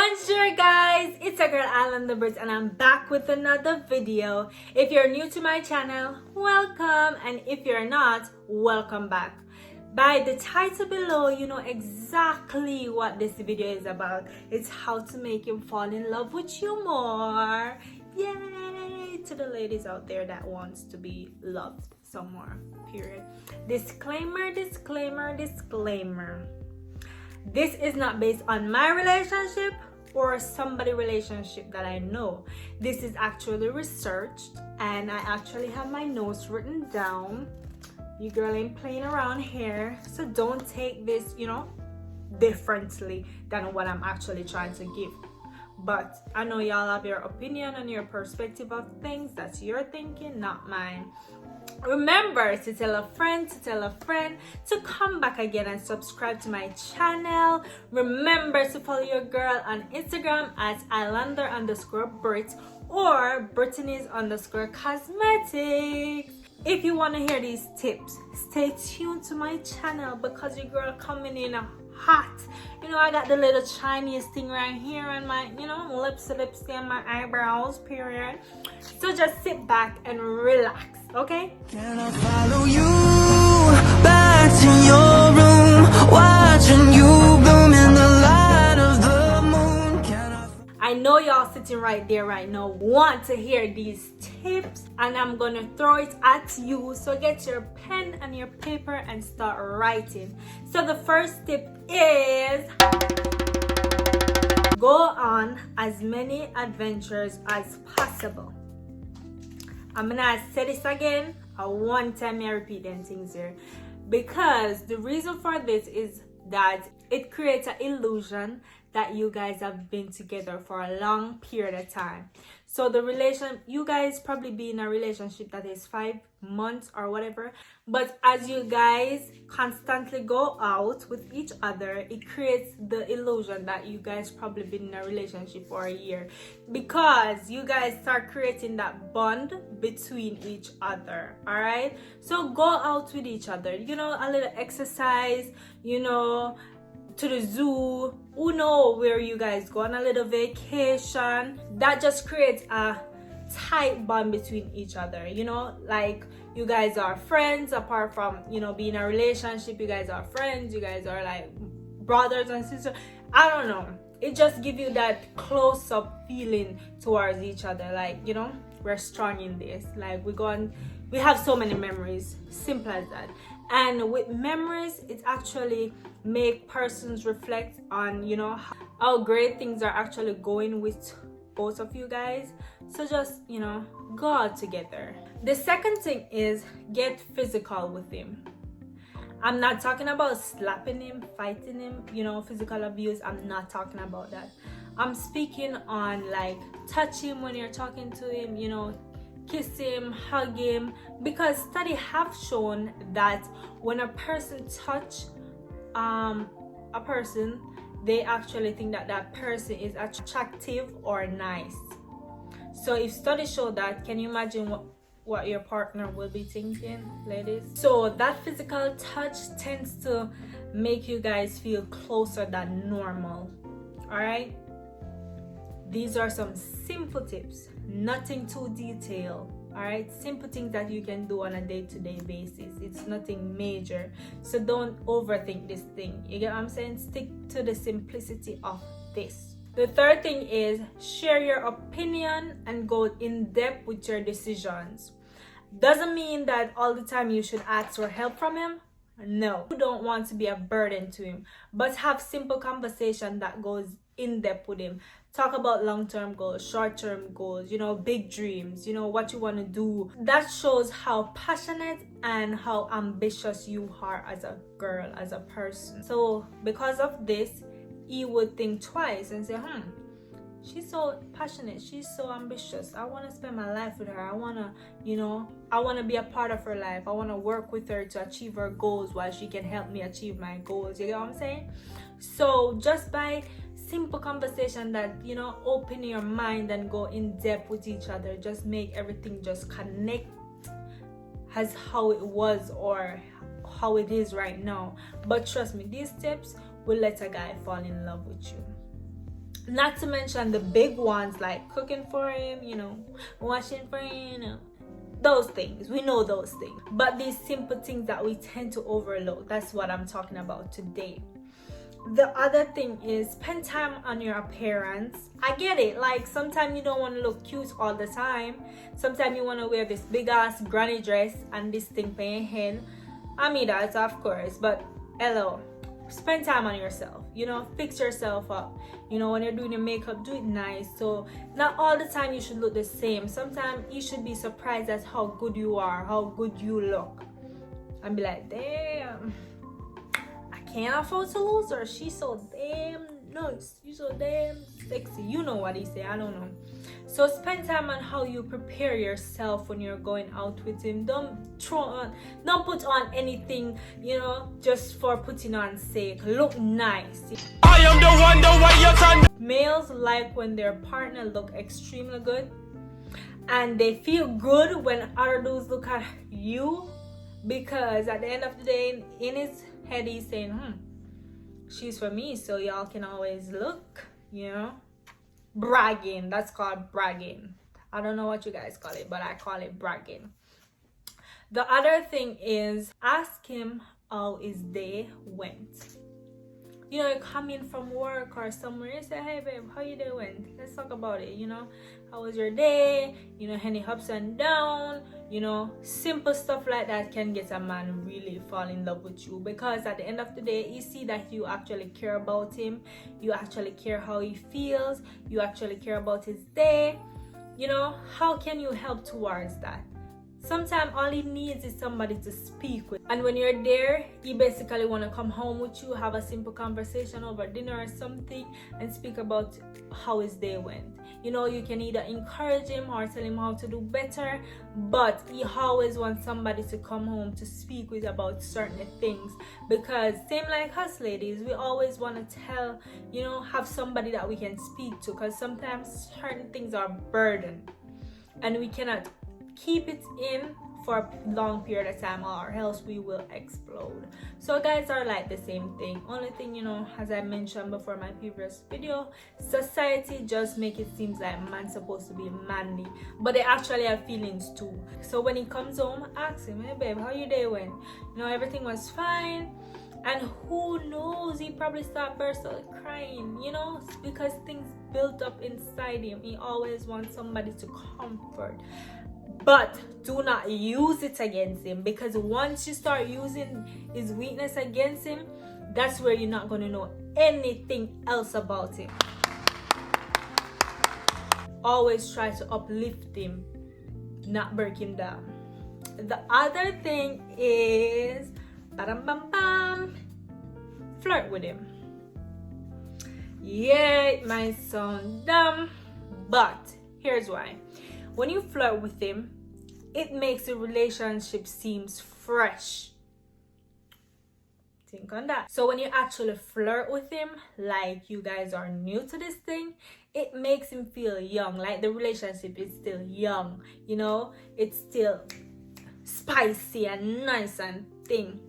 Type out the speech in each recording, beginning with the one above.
Bonjour guys, it's your girl Alan the Birds and I'm back with another video. If you're new to my channel, welcome, and if you're not, welcome back. By the title below, you know exactly what this video is about. It's how to make him fall in love with you more. Yay to the ladies out there that wants to be loved some more, period. Disclaimer, disclaimer, disclaimer. This is not based on my relationship or somebody relationship that I know. This is actually researched and I actually have my notes written down. You girl ain't playing around here, so don't take this, differently than what I'm actually trying to give. But I know y'all have your opinion and your perspective of things. That's your thinking, not mine. Remember to tell a friend to come back again and subscribe to my channel. Remember to follow your girl on Instagram at Islander_Brit or Brittany's_cosmetics. If you want to hear these tips, stay tuned to my channel because your girl coming in hot. I got the little Chinese thing right here on my, lips and my eyebrows, period. So just sit back and relax, okay? Can I follow you back to your room, watching you bloom in the light of the moon? I know y'all sitting right there right now want to hear these tips, and I'm gonna throw it at you. So get your pen and your paper and start writing. So the first tip is go on as many adventures as possible. I'm gonna say this again. One time I repeat them things here, because the reason for this is that it creates an illusion that you guys have been together for a long period of time. So you guys probably be in a relationship that is 5 months or whatever, but as you guys constantly go out with each other, it creates the illusion that you guys probably been in a relationship for a year, because you guys start creating that bond between each other. All right, so go out with each other, a little exercise, to the zoo, who know where you guys go on a little vacation. That just creates a tight bond between each other, like you guys are friends apart from being a relationship. You guys are friends, you guys are like brothers and sisters. I don't know, it just gives you that close-up feeling towards each other, like we're strong in this, like we have so many memories, simple as that. And with memories, it actually make persons reflect on how great things are actually going with both of you guys. So just go out together. The second thing is get physical with him. I'm not talking about slapping him, fighting him, physical abuse. I'm not talking about that. I'm speaking on like touch him when you're talking to him, kiss him, hug him, because studies have shown that when a person touch a person, they actually think that person is attractive or nice. So if studies show that, can you imagine what your partner will be thinking, ladies? So that physical touch tends to make you guys feel closer than normal. All right, these are some simple tips, nothing too detailed. All right, simple things that you can do on a day-to-day basis. It's nothing major, so don't overthink this thing. You get what I'm saying? Stick to the simplicity of this. The third thing is share your opinion and go in depth with your decisions. Doesn't mean that all the time you should ask for help from him. No, you don't want to be a burden to him, but have simple conversation that goes in depth with him. Talk about long-term goals, short-term goals, big dreams, what you want to do. That shows how passionate and how ambitious you are as a girl, as a person. So because of this, he would think twice and say, she's so passionate, she's so ambitious, I want to spend my life with her. I want to be a part of her life. I want to work with her to achieve her goals while she can help me achieve my goals. You get what I'm saying? So just by simple conversation that open your mind and go in depth with each other, just make everything just connect as how it was or how it is right now. But trust me, these tips will let a guy fall in love with you. Not to mention the big ones like cooking for him, washing for him, those things. We know those things. But these simple things that we tend to overlook, that's what I'm talking about today. The other thing is spend time on your appearance. I get it. Like sometimes you don't want to look cute all the time. Sometimes you want to wear this big ass granny dress and this thing for your head. I mean that, of course. But hello, spend time on yourself. Fix yourself up. When you're doing your makeup, do it nice. So not all the time you should look the same. Sometimes you should be surprised at how good you are, how good you look, and be like, damn, can't afford to lose her. She's so damn nice. You're so damn sexy. You know what he say. I don't know. So spend time on how you prepare yourself when you're going out with him. Don't put on anything, just for putting on sake. Look nice. I am the way your son. Males like when their partner look extremely good, and they feel good when other dudes look at you, because at the end of the day, in his head he's saying, she's for me, so y'all can always look, bragging. That's called bragging. I don't know what you guys call it, but I call it bragging. The other thing is ask him how his day went. You come in from work or somewhere, you say, hey babe, how you doing? Let's talk about it. How was your day? Any ups and downs, simple stuff like that can get a man really fall in love with you, because at the end of the day, you see that you actually care about him, you actually care how he feels, you actually care about his day. How can you help towards that? Sometimes all he needs is somebody to speak with. And when you're there, he basically want to come home with you, have a simple conversation over dinner or something, and speak about how his day went. You can either encourage him or tell him how to do better, but he always wants somebody to come home to speak with about certain things. Because same like us ladies, we always want to tell, have somebody that we can speak to, because sometimes certain things are burden and we cannot keep it in for a long period of time, or else we will explode. So guys are like the same thing. Only thing, as I mentioned before my previous video, society just make it seem like man's supposed to be manly, but they actually have feelings too. So when he comes home, ask him, hey babe, how your day went? Everything was fine. And who knows, he probably start burst out crying, because things built up inside him. He always wants somebody to comfort. But do not use it against him, because once you start using his weakness against him, that's where you're not going to know anything else about him. Always try to uplift him, not break him down. The other thing is, flirt with him. Yeah, it might sound dumb, but here's why. When you flirt with him, it makes the relationship seems fresh. Think on that. So when you actually flirt with him, like you guys are new to this thing, it makes him feel young, like the relationship is still young, it's still spicy and nice and thing.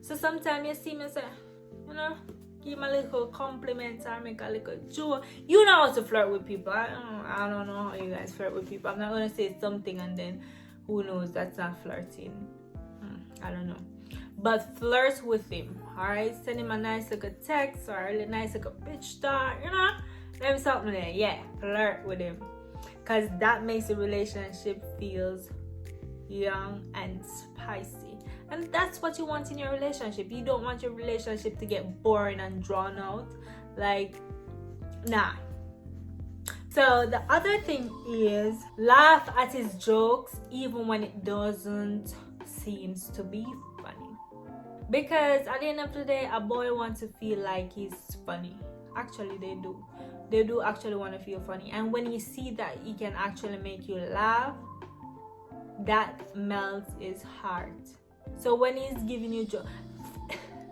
So sometimes you see me say, give him a little compliment or make a little joke. You know how to flirt with people. I don't know how you guys flirt with people. I'm not going to say something and then who knows, that's not flirting. I don't know. But flirt with him, alright? Send him a nice little text or a nice little bitch star, Maybe something there. Yeah, flirt with him. Because that makes the relationship feels young and spicy. And that's what you want in your relationship. You don't want your relationship to get boring and drawn out. Nah. So the other thing is laugh at his jokes even when it doesn't seem to be funny. Because at the end of the day, a boy wants to feel like he's funny. Actually, they do. They do actually want to feel funny. And when you see that he can actually make you laugh, that melts his heart. So when he's giving you joke,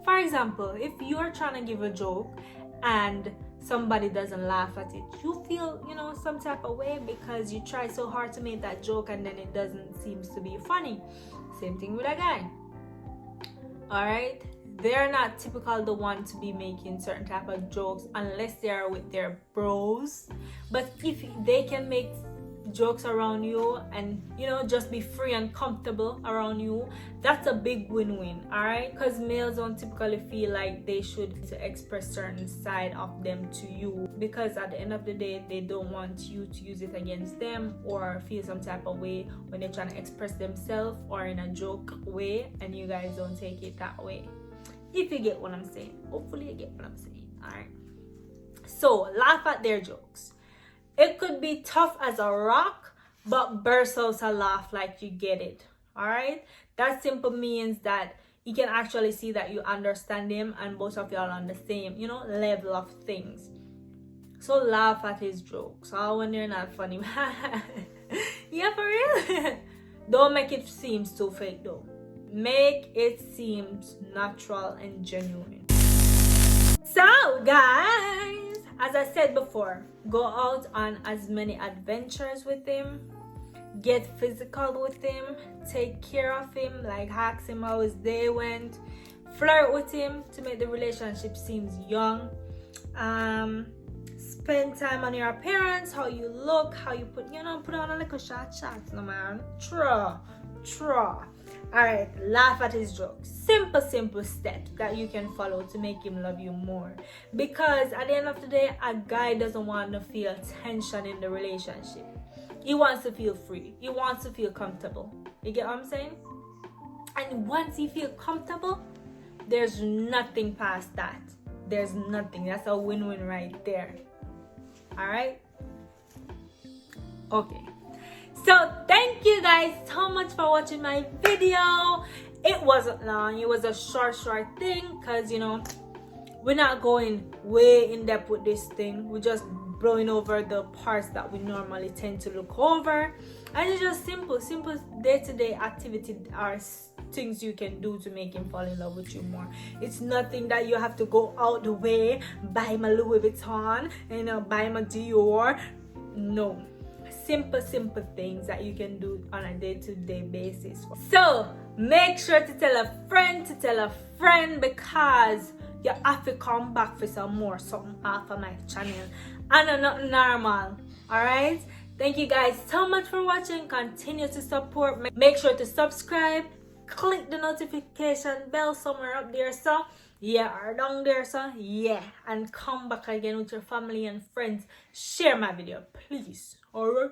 for example, if you're trying to give a joke and somebody doesn't laugh at it, you feel, some type of way, because you try so hard to make that joke and then it doesn't seem to be funny. Same thing with a guy. Alright, they're not typical the one to be making certain type of jokes unless they are with their bros. But if they can make jokes around you and just be free and comfortable around you, that's a big win-win. All right, because males don't typically feel like they should express certain side of them to you, because at the end of the day they don't want you to use it against them or feel some type of way when they're trying to express themselves or in a joke way, and you guys don't take it that way. If you get what I'm saying, hopefully you get what I'm saying. All right, so laugh at their jokes. It could be tough as a rock, but burst out a laugh like you get it. All right? That simple means that you can actually see that you understand him and both of y'all on the same, level of things. So laugh at his jokes. Oh, when they're not funny. Yeah, for real. Don't make it seem too fake though. Make it seem natural and genuine. So, guys, as I said before, go out on as many adventures with him. Get physical with him. Take care of him. Like, ask him how his day went. Flirt with him to make the relationship seem young. Spend time on your appearance, how you look, how you put on a little short shots, no man. Try. Alright, laugh at his jokes. Simple steps that you can follow to make him love you more. Because at the end of the day, a guy doesn't want to feel tension in the relationship. He wants to feel free. He wants to feel comfortable. You get what I'm saying? And once he feels comfortable, there's nothing past that. There's nothing. That's a win-win right there. Alright? Okay. So thank you guys so much for watching my video. It wasn't long. It was a short thing because we're not going way in depth with this thing. We're just blowing over the parts that we normally tend to look over, and it's just simple day-to-day activity are things you can do to make him fall in love with you more. It's nothing that you have to go out the way, buy my Louis Vuitton and buy my Dior. No, simple things that you can do on a day-to-day basis. So make sure to tell a friend because you have to come back for some more something off of my channel and not normal. All right, thank you guys so much for watching. Continue to support. Make sure to subscribe, click the notification bell somewhere up there, so or down there, so and come back again with your family and friends. Share my video, please. All right.